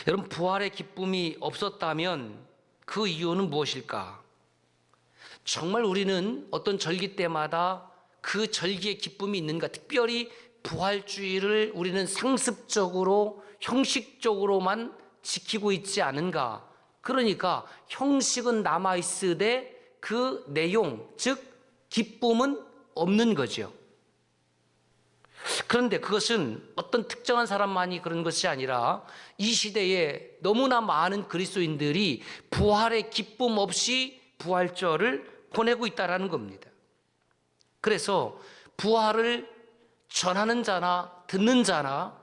여러분, 부활의 기쁨이 없었다면 그 이유는 무엇일까? 정말 우리는 어떤 절기 때마다 그 절기의 기쁨이 있는가? 특별히 부활주의를 우리는 상습적으로 형식적으로만 지키고 있지 않은가? 그러니까 형식은 남아있으되 그 내용, 즉 기쁨은 없는 거죠. 그런데 그것은 어떤 특정한 사람만이 그런 것이 아니라 이 시대에 너무나 많은 그리스도인들이 부활의 기쁨 없이 부활절을 보내고 있다는 겁니다. 그래서 부활을 전하는 자나 듣는 자나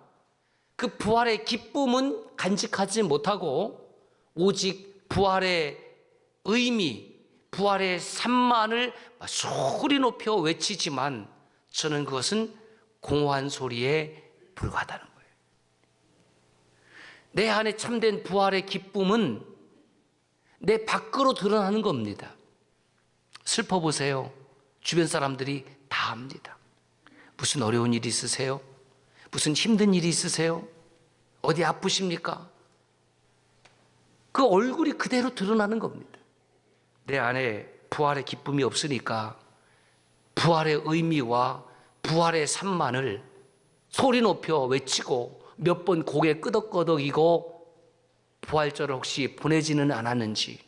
그 부활의 기쁨은 간직하지 못하고 오직 부활의 의미, 부활의 삶만을 소리 높여 외치지만 저는 그것은 공허한 소리에 불과하다는 거예요. 내 안에 참된 부활의 기쁨은 내 밖으로 드러나는 겁니다. 슬퍼보세요. 주변 사람들이 다 압니다. 무슨 어려운 일이 있으세요? 무슨 힘든 일이 있으세요? 어디 아프십니까? 그 얼굴이 그대로 드러나는 겁니다. 내 안에 부활의 기쁨이 없으니까 부활의 의미와 부활의 삶만을 소리 높여 외치고 몇 번 고개 끄덕끄덕이고 부활절을 혹시 보내지는 않았는지.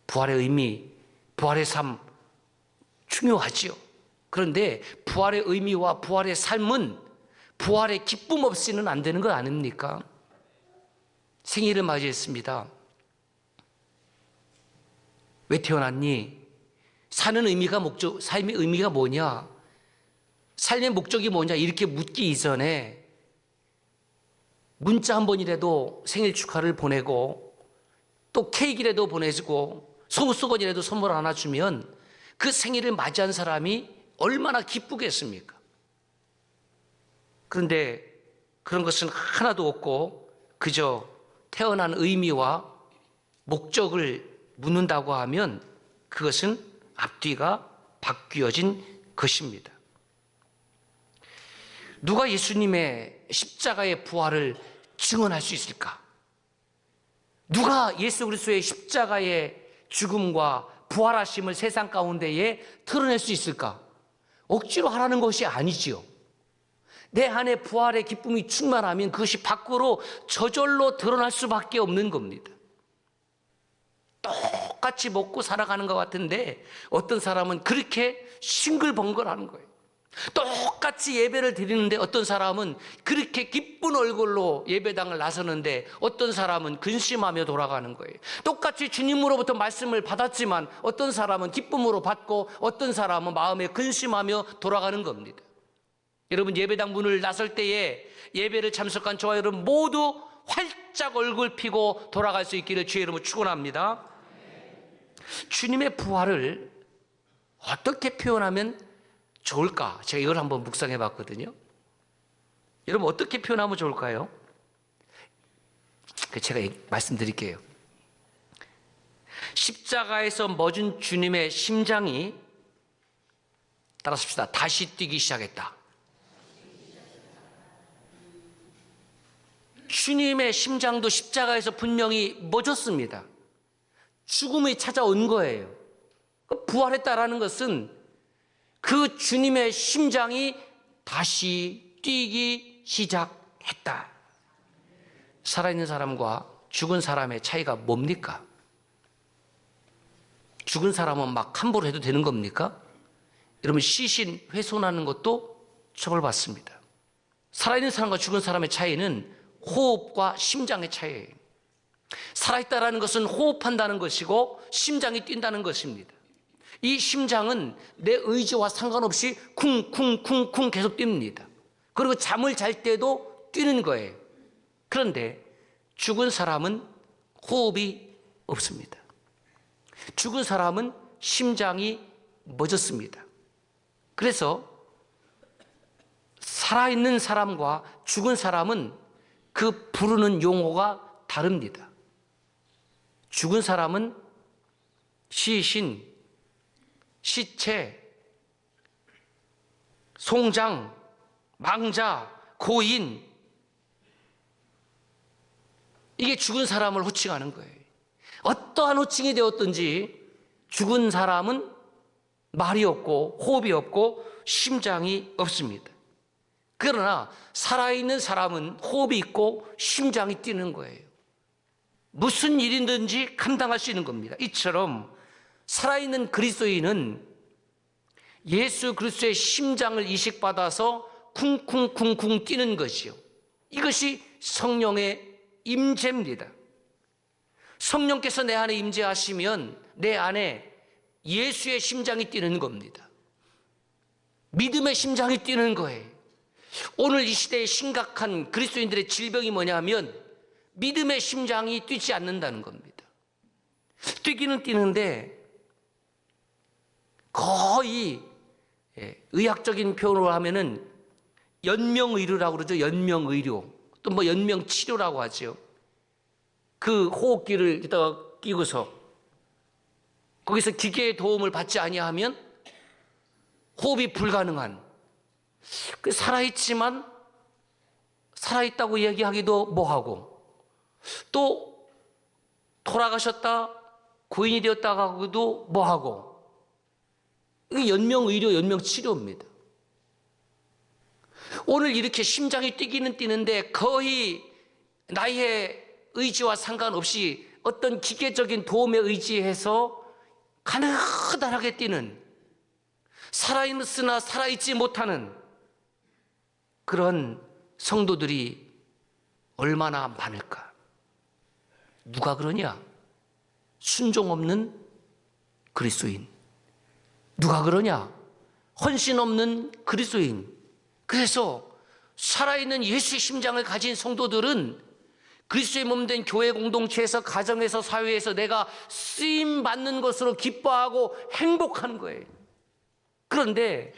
부활의 의미, 부활의 삶 중요하지요. 그런데 부활의 의미와 부활의 삶은 부활의 기쁨 없이는 안 되는 거 아닙니까? 생일을 맞이했습니다. 왜 태어났니? 사는 의미가 삶의 의미가 뭐냐? 삶의 목적이 뭐냐? 이렇게 묻기 이전에 문자 한 번이라도 생일 축하를 보내고 또 케이크라도 보내주고 소수건이라도 선물 하나 주면 그 생일을 맞이한 사람이 얼마나 기쁘겠습니까? 그런데 그런 것은 하나도 없고 그저 태어난 의미와 목적을 묻는다고 하면 그것은 앞뒤가 바뀌어진 것입니다. 누가 예수님의 십자가의 부활을 증언할 수 있을까? 누가 예수 그리스도의 십자가의 죽음과 부활하심을 세상 가운데에 드러낼 수 있을까? 억지로 하라는 것이 아니지요. 내 안에 부활의 기쁨이 충만하면 그것이 밖으로 저절로 드러날 수밖에 없는 겁니다. 똑같이 먹고 살아가는 것 같은데 어떤 사람은 그렇게 싱글벙글하는 거예요. 똑같이 예배를 드리는데 어떤 사람은 그렇게 기쁜 얼굴로 예배당을 나서는데 어떤 사람은 근심하며 돌아가는 거예요. 똑같이 주님으로부터 말씀을 받았지만 어떤 사람은 기쁨으로 받고 어떤 사람은 마음에 근심하며 돌아가는 겁니다. 여러분, 예배당 문을 나설 때에 예배를 참석한 저와 여러분 모두 활짝 얼굴 피고 돌아갈 수 있기를 주의 이름으로 축원합니다. 주님의 부활을 어떻게 표현하면 좋을까? 제가 이걸 한번 묵상해 봤거든요. 여러분, 어떻게 표현하면 좋을까요? 제가 말씀드릴게요. 십자가에서 멎은 주님의 심장이, 따라합시다, 다시 뛰기 시작했다. 주님의 심장도 십자가에서 분명히 멎었습니다. 죽음이 찾아온 거예요. 부활했다라는 것은 그 주님의 심장이 다시 뛰기 시작했다. 살아있는 사람과 죽은 사람의 차이가 뭡니까? 죽은 사람은 막 함부로 해도 되는 겁니까? 여러분, 시신 훼손하는 것도 처벌받습니다. 살아있는 사람과 죽은 사람의 차이는 호흡과 심장의 차이예요. 살아있다라는 것은 호흡한다는 것이고 심장이 뛴다는 것입니다. 이 심장은 내 의지와 상관없이 쿵쿵쿵쿵 계속 뜁니다. 그리고 잠을 잘 때도 뛰는 거예요. 그런데 죽은 사람은 호흡이 없습니다. 죽은 사람은 심장이 멎었습니다. 그래서 살아있는 사람과 죽은 사람은 그 부르는 용어가 다릅니다. 죽은 사람은 시신, 시체, 송장, 망자, 고인, 이게 죽은 사람을 호칭하는 거예요. 어떠한 호칭이 되었든지 죽은 사람은 말이 없고 호흡이 없고 심장이 없습니다. 그러나 살아있는 사람은 호흡이 있고 심장이 뛰는 거예요. 무슨 일이든지 감당할 수 있는 겁니다. 이처럼 살아있는 그리스도인은 예수 그리스도의 심장을 이식받아서 쿵쿵쿵쿵 뛰는 것이요. 이것이 성령의 임재입니다. 성령께서 내 안에 임재하시면 내 안에 예수의 심장이 뛰는 겁니다. 믿음의 심장이 뛰는 거예요. 오늘 이 시대의 심각한 그리스도인들의 질병이 뭐냐면 믿음의 심장이 뛰지 않는다는 겁니다. 뛰기는 뛰는데 거의 의학적인 표현으로 하면은 연명의료라고 그러죠. 연명의료. 또 뭐 연명치료라고 하죠. 그 호흡기를 이따가 끼고서 거기서 기계의 도움을 받지 아니하면 호흡이 불가능한, 그 살아있지만 살아있다고 얘기하기도 뭐하고, 또 돌아가셨다 고인이 되었다 하고도 뭐하고, 이게 연명의료, 연명치료입니다. 오늘 이렇게 심장이 뛰기는 뛰는데 거의 나의 의지와 상관없이 어떤 기계적인 도움에 의지해서 가느다랗게 뛰는, 살아있으나 살아있지 못하는 그런 성도들이 얼마나 많을까? 누가 그러냐? 순종 없는 그리스도인. 누가 그러냐? 헌신 없는 그리스도인. 그래서 살아있는 예수의 심장을 가진 성도들은 그리스도의 몸된 교회 공동체에서, 가정에서, 사회에서 내가 쓰임받는 것으로 기뻐하고 행복한 거예요. 그런데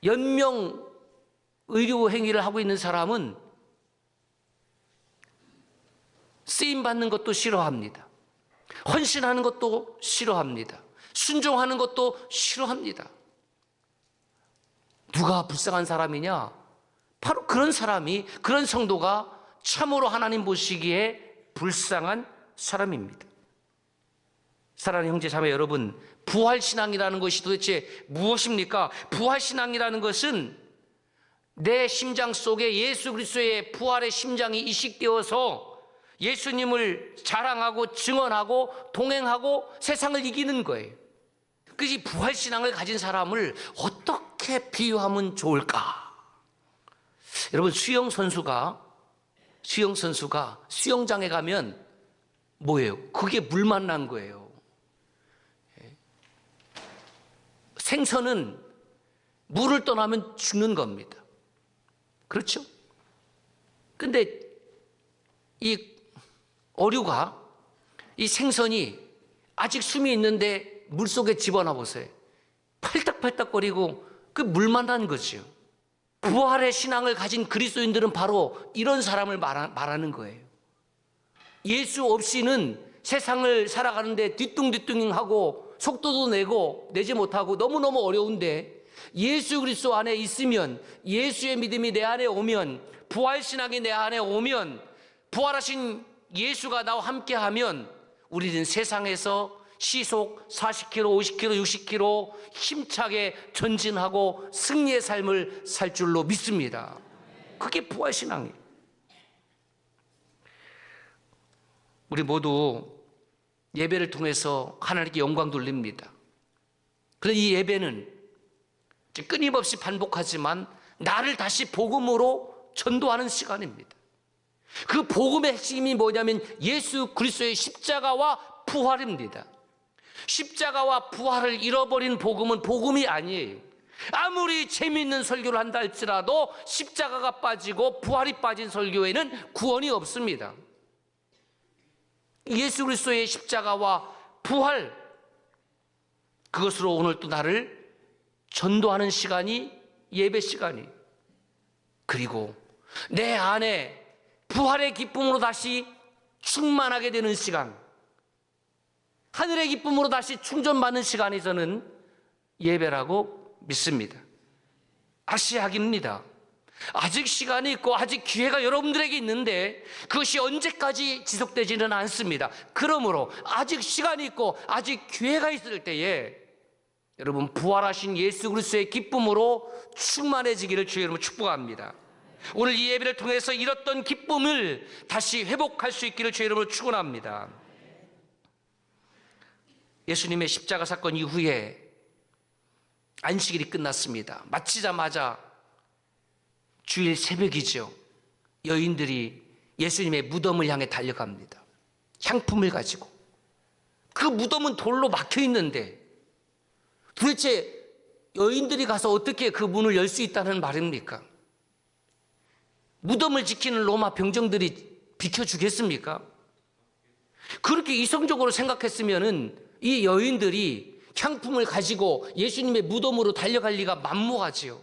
연명 의료 행위를 하고 있는 사람은 쓰임받는 것도 싫어합니다. 헌신하는 것도 싫어합니다. 순종하는 것도 싫어합니다. 누가 불쌍한 사람이냐? 바로 그런 사람이, 그런 성도가 참으로 하나님 보시기에 불쌍한 사람입니다. 사랑하는 형제 자매 여러분, 부활신앙이라는 것이 도대체 무엇입니까? 부활신앙이라는 것은 내 심장 속에 예수 그리스도의 부활의 심장이 이식되어서 예수님을 자랑하고 증언하고 동행하고 세상을 이기는 거예요. 그래서 부활신앙을 가진 사람을 어떻게 비유하면 좋을까? 여러분, 수영선수가 수영장에 가면 뭐예요? 그게 물 만난 거예요. 생선은 물을 떠나면 죽는 겁니다. 그렇죠? 근데 이 어류가, 이 생선이 아직 숨이 있는데 물속에 집어넣어 보세요. 팔딱팔딱거리고 그 물 만난 거죠. 부활의 신앙을 가진 그리스도인들은 바로 이런 사람을 말하는 거예요. 예수 없이는 세상을 살아가는데 뒤뚱뒤뚱하고 속도도 내지 못하고 너무너무 어려운데, 예수 그리스도 안에 있으면, 예수의 믿음이 내 안에 오면, 부활신앙이 내 안에 오면, 부활하신 예수가 나와 함께하면 우리는 세상에서 시속 40km, 50km, 60km 힘차게 전진하고 승리의 삶을 살 줄로 믿습니다. 그게 부활신앙이에요. 우리 모두 예배를 통해서 하나님께 영광 돌립니다. 그런데 이 예배는 끊임없이 반복하지만 나를 다시 복음으로 전도하는 시간입니다. 그 복음의 핵심이 뭐냐면 예수 그리스도의 십자가와 부활입니다. 십자가와 부활을 잃어버린 복음은 복음이 아니에요. 아무리 재미있는 설교를 한다 할지라도 십자가가 빠지고 부활이 빠진 설교에는 구원이 없습니다. 예수 그리스도의 십자가와 부활, 그것으로 오늘 또 나를 전도하는 시간이 예배 시간이, 그리고 내 안에 부활의 기쁨으로 다시 충만하게 되는 시간, 하늘의 기쁨으로 다시 충전받는 시간이 저는 예배라고 믿습니다. 아시아입니다. 아직 시간이 있고 아직 기회가 여러분들에게 있는데 그것이 언제까지 지속되지는 않습니다. 그러므로 아직 시간이 있고 아직 기회가 있을 때에 여러분 부활하신 예수 그리스도의 기쁨으로 충만해지기를 주의 이름으로 축복합니다. 오늘 이 예배를 통해서 잃었던 기쁨을 다시 회복할 수 있기를 주의 이름으로 축원합니다. 예수님의 십자가 사건 이후에 안식일이 끝났습니다. 마치자마자 주일 새벽이죠. 여인들이 예수님의 무덤을 향해 달려갑니다. 향품을 가지고. 그 무덤은 돌로 막혀 있는데 도대체 여인들이 가서 어떻게 그 문을 열 수 있다는 말입니까? 무덤을 지키는 로마 병정들이 비켜주겠습니까? 그렇게 이성적으로 생각했으면은 이 여인들이 향품을 가지고 예수님의 무덤으로 달려갈 리가 만무하지요.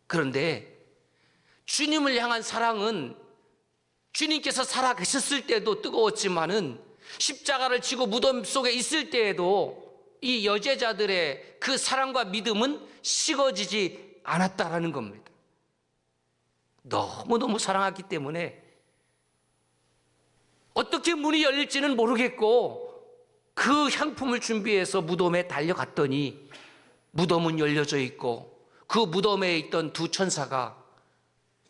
그런데 주님을 향한 사랑은 주님께서 살아계셨을 때도 뜨거웠지만은 십자가를 지고 무덤 속에 있을 때에도 이 여제자들의 그 사랑과 믿음은 식어지지 않았다라는 겁니다. 너무너무 사랑하기 때문에 어떻게 문이 열릴지는 모르겠고 그 향품을 준비해서 무덤에 달려갔더니 무덤은 열려져 있고 그 무덤에 있던 두 천사가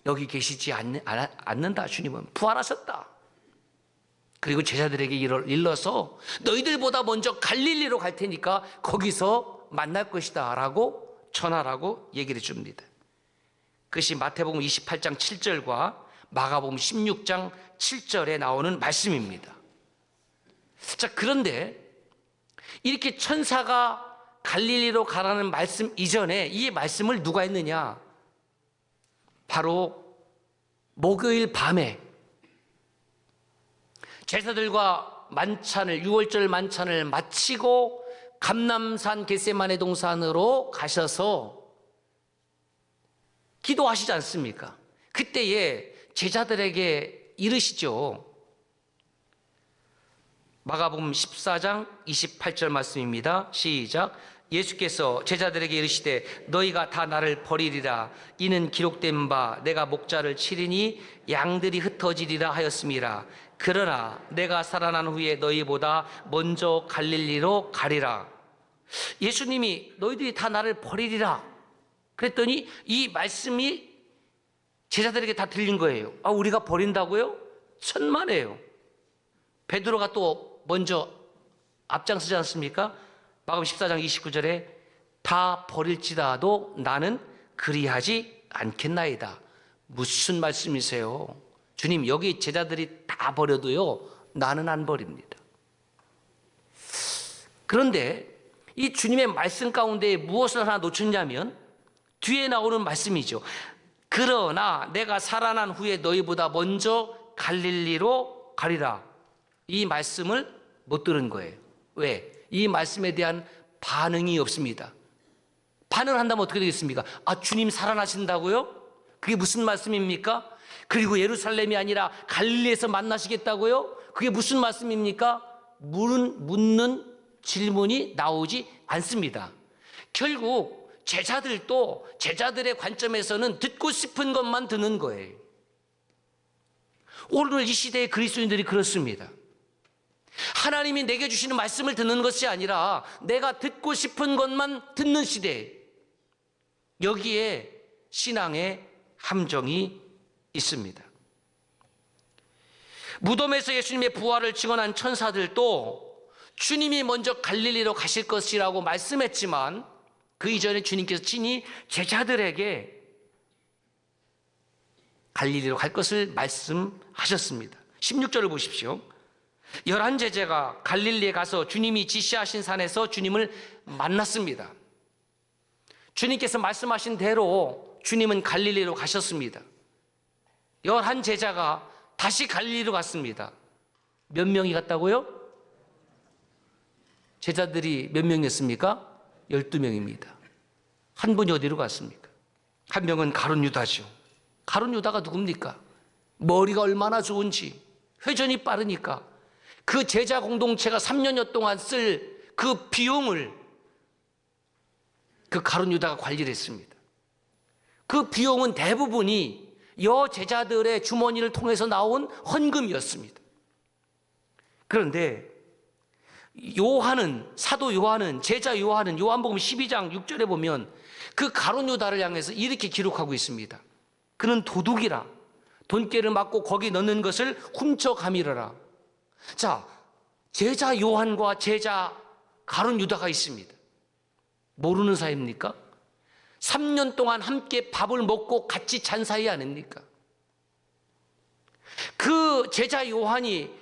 여기 계시지 않는다. 주님은 부활하셨다. 그리고 제자들에게 일러서 너희들보다 먼저 갈릴리로 갈 테니까 거기서 만날 것이다 라고 전하라고 얘기를 해줍니다. 그것이 마태복음 28장 7절과 마가복음 16장 7절에 나오는 말씀입니다. 자, 그런데 이렇게 천사가 갈릴리로 가라는 말씀 이전에 이 말씀을 누가 했느냐? 바로 목요일 밤에 제사들과 만찬을 6월절 만찬을 마치고 감람산 겟세마네 동산으로 가셔서 기도하시지 않습니까? 그때에 제자들에게 이르시죠. 마가복음 14장 28절 말씀입니다. 시작. 예수께서 제자들에게 이르시되 너희가 다 나를 버리리라. 이는 기록된 바 내가 목자를 치리니 양들이 흩어지리라 하였음이라. 그러나 내가 살아난 후에 너희보다 먼저 갈릴리로 가리라. 예수님이 너희들이 다 나를 버리리라 그랬더니 이 말씀이 제자들에게 다 들린 거예요. 아, 우리가 버린다고요? 천만에요. 베드로가 또 먼저 앞장서지 않습니까? 마가복음 14장 29절에 다 버릴지라도 나는 그리하지 않겠나이다. 무슨 말씀이세요? 주님, 여기 제자들이 다 버려도요 나는 안 버립니다. 그런데 이 주님의 말씀 가운데 무엇을 하나 놓쳤냐면 뒤에 나오는 말씀이죠. 그러나 내가 살아난 후에 너희보다 먼저 갈릴리로 가리라. 이 말씀을 못 들은 거예요. 왜? 이 말씀에 대한 반응이 없습니다. 반응을 한다면 어떻게 되겠습니까? 아, 주님 살아나신다고요? 그게 무슨 말씀입니까? 그리고 예루살렘이 아니라 갈릴리에서 만나시겠다고요? 그게 무슨 말씀입니까? 묻는 질문이 나오지 않습니다. 결국 제자들도 제자들의 관점에서는 듣고 싶은 것만 듣는 거예요. 오늘 이 시대의 그리스도인들이 그렇습니다. 하나님이 내게 주시는 말씀을 듣는 것이 아니라 내가 듣고 싶은 것만 듣는 시대. 여기에 신앙의 함정이 있습니다. 무덤에서 예수님의 부활을 증언한 천사들도 주님이 먼저 갈릴리로 가실 것이라고 말씀했지만 그 이전에 주님께서 친히 제자들에게 갈릴리로 갈 것을 말씀하셨습니다. 16절을 보십시오. 11제자가 갈릴리에 가서 주님이 지시하신 산에서 주님을 만났습니다. 주님께서 말씀하신 대로 주님은 갈릴리로 가셨습니다. 11제자가 다시 갈릴리로 갔습니다. 몇 명이 갔다고요? 제자들이 몇 명이었습니까? 12명입니다. 한 분이 어디로 갔습니까? 한 명은 가룟 유다죠. 가룟 유다가 누굽니까? 머리가 얼마나 좋은지, 회전이 빠르니까 그 제자 공동체가 3년여 동안 쓸 그 비용을 그 가룟 유다가 관리를 했습니다. 그 비용은 대부분이 여제자들의 주머니를 통해서 나온 헌금이었습니다. 그런데 사도 요한은, 제자 요한은 요한복음 12장 6절에 보면 그 가룟 유다를 향해서 이렇게 기록하고 있습니다. 그는 도둑이라, 돈깨를 맞고 거기 넣는 것을 훔쳐가미르라. 자, 제자 요한과 제자 가룟 유다가 있습니다. 모르는 사이입니까? 3년 동안 함께 밥을 먹고 같이 잔 사이 아닙니까? 그 제자 요한이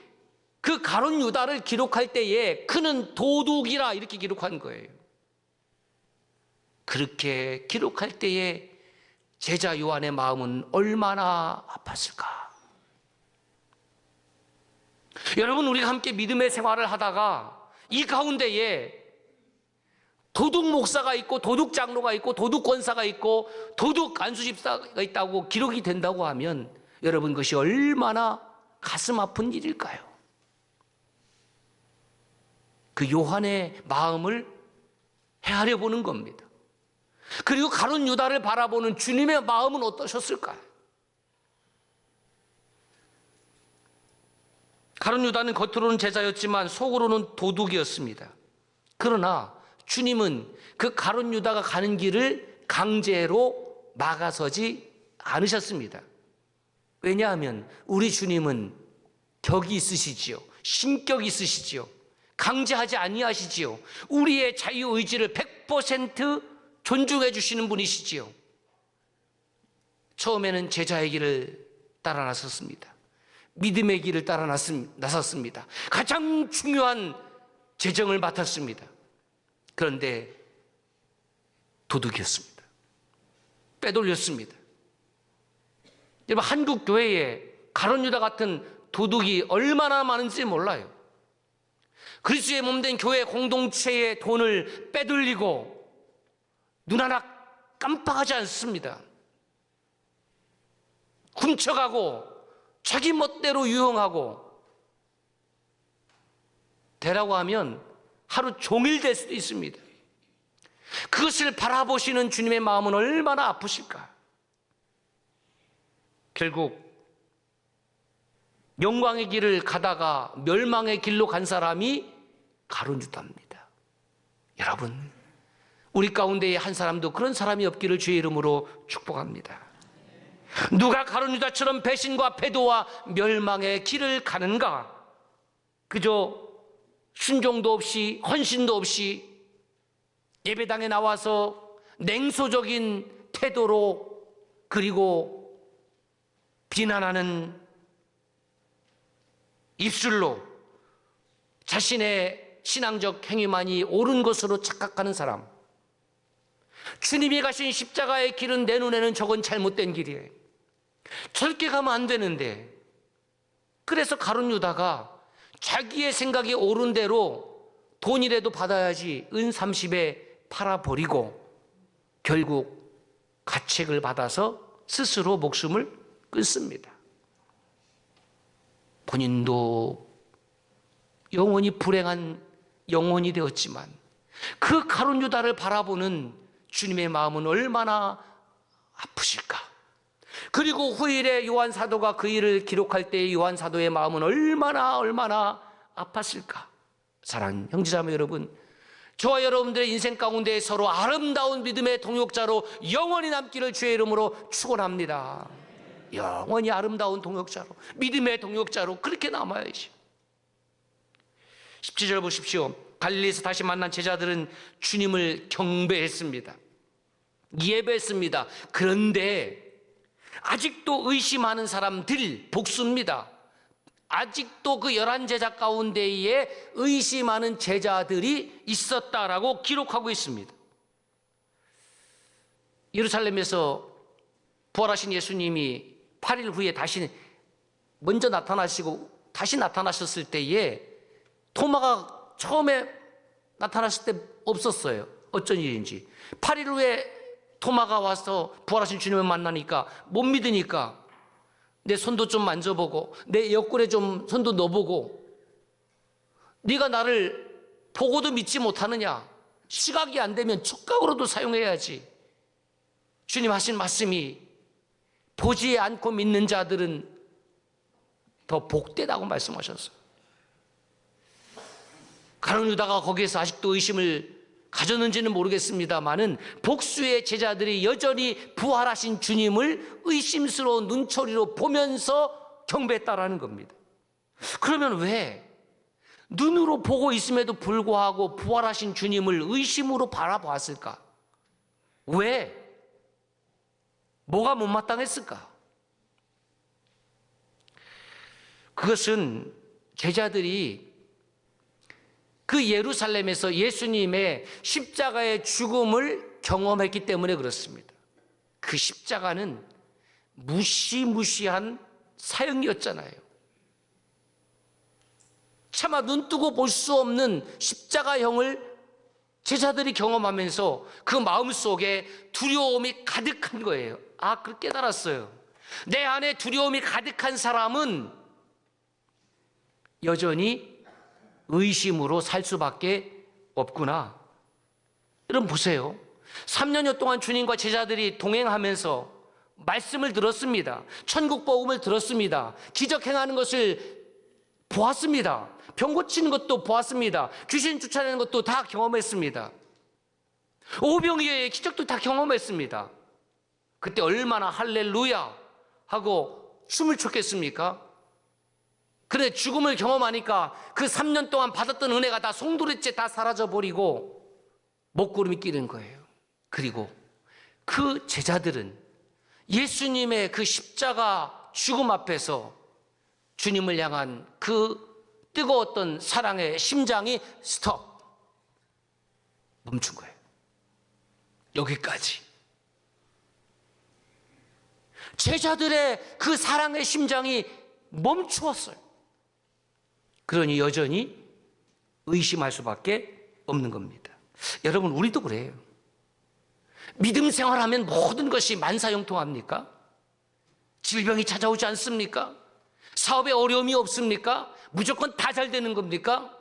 그 가룟 유다를 기록할 때에 그는 도둑이라 이렇게 기록한 거예요. 그렇게 기록할 때에 제자 요한의 마음은 얼마나 아팠을까? 여러분, 우리가 함께 믿음의 생활을 하다가 이 가운데에 도둑 목사가 있고 도둑 장로가 있고 도둑 권사가 있고 도둑 안수집사가 있다고 기록이 된다고 하면 여러분, 그것이 얼마나 가슴 아픈 일일까요? 그 요한의 마음을 헤아려 보는 겁니다. 그리고 가룟 유다를 바라보는 주님의 마음은 어떠셨을까요? 가룟 유다는 겉으로는 제자였지만 속으로는 도둑이었습니다. 그러나 주님은 그 가룟 유다가 가는 길을 강제로 막아서지 않으셨습니다. 왜냐하면 우리 주님은 격이 있으시지요. 신격이 있으시지요. 강제하지 아니하시지요. 우리의 자유의지를 100% 존중해 주시는 분이시지요. 처음에는 제자의 길을 따라 나섰습니다. 믿음의 길을 따라 나섰습니다. 가장 중요한 재정을 맡았습니다. 그런데 도둑이었습니다. 빼돌렸습니다. 여러분, 한국 교회에 가룟 유다 같은 도둑이 얼마나 많은지 몰라요. 그리스도의 몸된 교회 공동체의 돈을 빼돌리고 눈 하나 깜빡하지 않습니다. 훔쳐가고 자기 멋대로 유용하고 되라고 하면 하루 종일 될 수도 있습니다. 그것을 바라보시는 주님의 마음은 얼마나 아프실까? 결국 영광의 길을 가다가 멸망의 길로 간 사람이 가룟 유다입니다. 여러분, 우리 가운데에 한 사람도 그런 사람이 없기를 주의 이름으로 축복합니다. 누가 가룟 유다처럼 배신과 패도와 멸망의 길을 가는가? 그저 순종도 없이 헌신도 없이 예배당에 나와서 냉소적인 태도로 그리고 비난하는 입술로 자신의 신앙적 행위만이 옳은 것으로 착각하는 사람. 주님이 가신 십자가의 길은 내 눈에는 저건 잘못된 길이에요. 저렇게 가면 안 되는데. 그래서 가룟 유다가 자기의 생각이 옳은 대로 돈이라도 받아야지 은 30에 팔아버리고 결국 가책을 받아서 스스로 목숨을 끊습니다. 본인도 영원히 불행한 영혼이 되었지만 그 가룟 유다를 바라보는 주님의 마음은 얼마나 아프실까? 그리고 후일에 요한 사도가 그 일을 기록할 때 요한 사도의 마음은 얼마나 아팠을까? 사랑하는 형제자매 여러분, 저와 여러분들의 인생 가운데 서로 아름다운 믿음의 동역자로 영원히 남기를 주의 이름으로 축원합니다. 영원히 아름다운 동역자로, 믿음의 동역자로 그렇게 남아야지. 17절 보십시오. 갈릴리에서 다시 만난 제자들은 주님을 경배했습니다. 예배했습니다. 그런데 아직도 의심하는 사람들 복수입니다. 아직도 그 11제자 가운데에 의심하는 제자들이 있었다라고 기록하고 있습니다. 예루살렘에서 부활하신 예수님이 8일 후에 다시 먼저 나타나시고 다시 나타나셨을 때에 토마가 처음에 나타났을 때 없었어요. 어쩐 일인지. 8일 후에 토마가 와서 부활하신 주님을 만나니까 못 믿으니까 내 손도 좀 만져보고 내 옆구리에 좀 손도 넣어보고 네가 나를 보고도 믿지 못하느냐? 시각이 안 되면 촉각으로도 사용해야지. 주님 하신 말씀이 보지 않고 믿는 자들은 더 복되다고 말씀하셨어요. 가룟 유다가 거기에서 아직도 의심을 가졌는지는 모르겠습니다만은 복수의 제자들이 여전히 부활하신 주님을 의심스러운 눈초리로 보면서 경배했다라는 겁니다. 그러면 왜 눈으로 보고 있음에도 불구하고 부활하신 주님을 의심으로 바라보았을까? 왜? 뭐가 못마땅했을까? 그것은 제자들이 그 예루살렘에서 예수님의 십자가의 죽음을 경험했기 때문에 그렇습니다. 그 십자가는 무시무시한 사형이었잖아요. 차마 눈뜨고 볼 수 없는 십자가형을 제자들이 경험하면서 그 마음속에 두려움이 가득한 거예요. 아, 그렇게 깨달았어요. 내 안에 두려움이 가득한 사람은 여전히 의심으로 살 수밖에 없구나. 여러분 보세요. 3년여 동안 주님과 제자들이 동행하면서 말씀을 들었습니다. 천국 복음을 들었습니다. 기적 행하는 것을 보았습니다. 병 고치는 것도 보았습니다. 귀신 쫓아내는 것도 다 경험했습니다. 오병이어의 기적도 다 경험했습니다. 그때 얼마나 할렐루야 하고 춤을 췄겠습니까? 그런데 죽음을 경험하니까 그 3년 동안 받았던 은혜가 다 송두리째 다 사라져버리고 먹구름이 끼는 거예요. 그리고 그 제자들은 예수님의 그 십자가 죽음 앞에서 주님을 향한 그 뜨거웠던 사랑의 심장이 스톱, 멈춘 거예요. 여기까지. 제자들의 그 사랑의 심장이 멈추었어요. 그러니 여전히 의심할 수밖에 없는 겁니다. 여러분, 우리도 그래요. 믿음 생활하면 모든 것이 만사형통합니까? 질병이 찾아오지 않습니까? 사업에 어려움이 없습니까? 무조건 다 잘 되는 겁니까?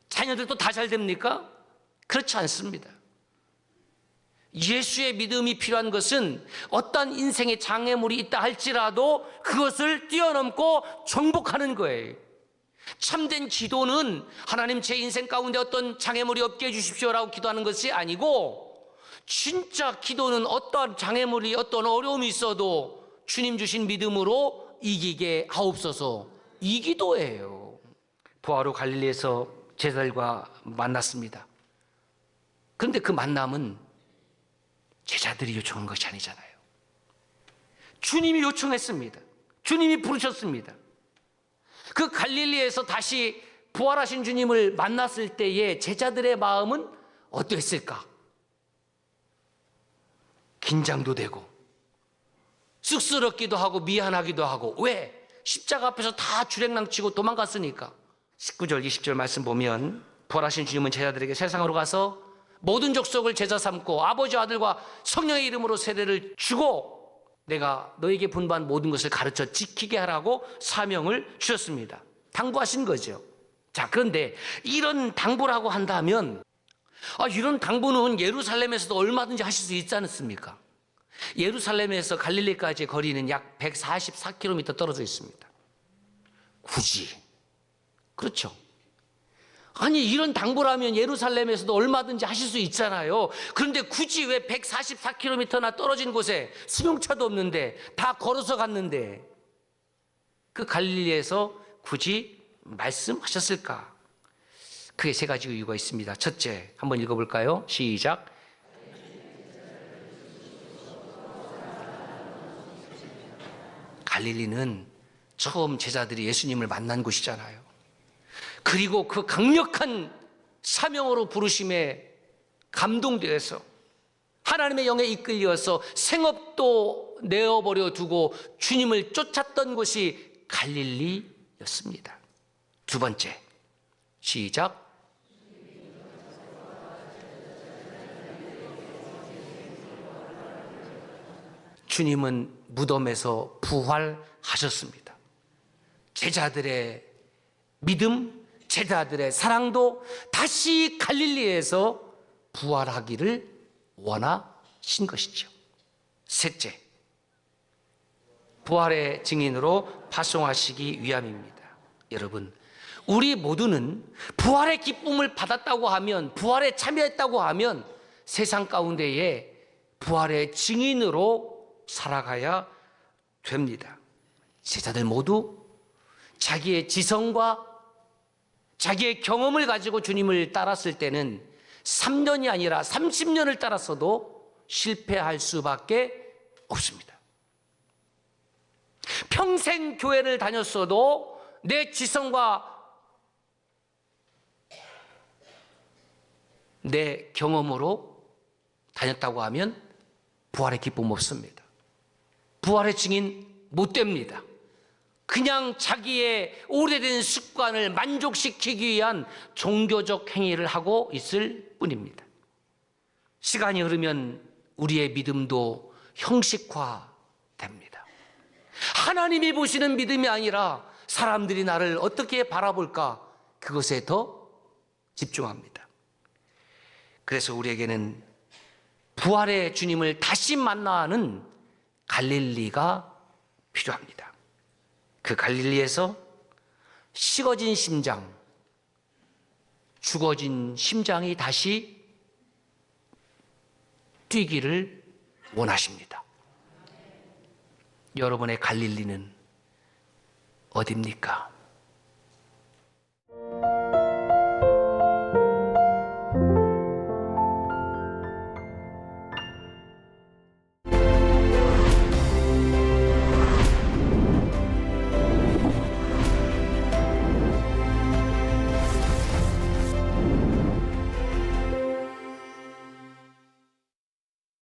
자녀들도 다 잘 됩니까? 그렇지 않습니다. 예수의 믿음이 필요한 것은 어떤 인생의 장애물이 있다 할지라도 그것을 뛰어넘고 정복하는 거예요. 참된 기도는 하나님 제 인생 가운데 어떤 장애물이 없게 해주십시오라고 기도하는 것이 아니고, 진짜 기도는 어떠한 장애물이 어떤 어려움이 있어도 주님 주신 믿음으로 이기게 하옵소서, 이 기도예요. 부활 후 갈릴리에서 제자들과 만났습니다. 그런데 그 만남은 제자들이 요청한 것이 아니잖아요. 주님이 요청했습니다. 주님이 부르셨습니다. 그 갈릴리에서 다시 부활하신 주님을 만났을 때의 제자들의 마음은 어땠을까? 긴장도 되고 쑥스럽기도 하고 미안하기도 하고. 왜? 십자가 앞에서 다 주랭랑치고 도망갔으니까. 19절 20절 말씀 보면 부활하신 주님은 제자들에게 세상으로 가서 모든 족속을 제자 삼고 아버지와 아들과 성령의 이름으로 세례를 주고 내가 너에게 분부한 모든 것을 가르쳐 지키게 하라고 사명을 주셨습니다. 당부하신 거죠. 자, 그런데 이런 당부라고 한다면 이런 당부는 예루살렘에서도 얼마든지 하실 수 있지 않습니까? 예루살렘에서 갈릴리까지의 거리는 약 144km 떨어져 있습니다. 굳이. 그렇죠. 아니, 이런 당부라면 예루살렘에서도 얼마든지 하실 수 있잖아요. 그런데 굳이 왜 144km나 떨어진 곳에 승용차도 없는데 다 걸어서 갔는데 그 갈릴리에서 굳이 말씀하셨을까? 그게 세 가지 이유가 있습니다. 첫째, 한번 읽어볼까요? 시작. 갈릴리는 처음 제자들이 예수님을 만난 곳이잖아요. 그리고 그 강력한 사명으로 부르심에 감동되어서 하나님의 영에 이끌려서 생업도 내어버려 두고 주님을 쫓았던 곳이 갈릴리였습니다. 두 번째, 시작. 주님은 무덤에서 부활하셨습니다. 제자들의 믿음, 제자들의 사랑도 다시 갈릴리에서 부활하기를 원하셨습니다. 살아나신 것이죠. 셋째, 부활의 증인으로 파송하시기 위함입니다. 여러분, 우리 모두는 부활의 기쁨을 받았다고 하면, 부활에 참여했다고 하면 세상 가운데에 부활의 증인으로 살아가야 됩니다. 제자들 모두 자기의 지성과 자기의 경험을 가지고 주님을 따랐을 때는 3년이 아니라 30년을 따랐어도 실패할 수밖에 없습니다. 평생 교회를 다녔어도 내 지성과 내 경험으로 다녔다고 하면 부활의 기쁨 없습니다. 부활의 증인 못 됩니다. 그냥 자기의 오래된 습관을 만족시키기 위한 종교적 행위를 하고 있을 뿐입니다. 시간이 흐르면 우리의 믿음도 형식화됩니다. 하나님이 보시는 믿음이 아니라 사람들이 나를 어떻게 바라볼까, 그것에 더 집중합니다. 그래서 우리에게는 부활의 주님을 다시 만나는 갈릴리가 필요합니다. 그 갈릴리에서 식어진 심장, 죽어진 심장이 다시 뛰기를 원하십니다. 여러분의 갈릴리는 어디입니까?